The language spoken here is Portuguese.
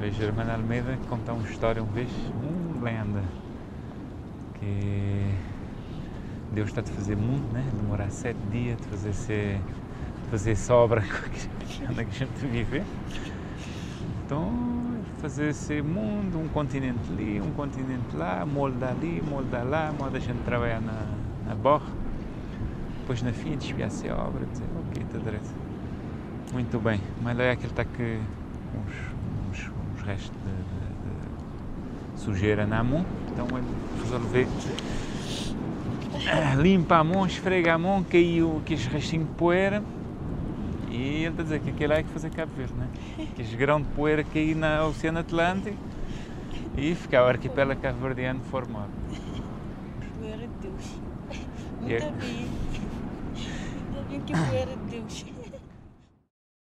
foi Germano Almeida que contou uma história uma vez, muito lenda, que Deus está a fazer mundo, né? Demorar 7 dias de fazer essa obra que a gente vive. Então, fazer esse mundo, um continente ali, um continente lá, molda ali, molda lá, moda a gente trabalhar na borra. Depois, na fim, desviar-se a obra, dizer, ok, está direito. Muito bem, mas lá é aquele está que uns restos de sujeira na mão, então ele resolveu limpa a mão, esfrega a mão, caiu aqueles restinhos de poeira e ele está a dizer que aquele é que fazer Cabo Verde, né? Aqueles grãos de poeira caíram no Oceano Atlântico e ficar o arquipélago cabo-verdiano formado. Poeira de Deus. Ainda bem que poeira de Deus.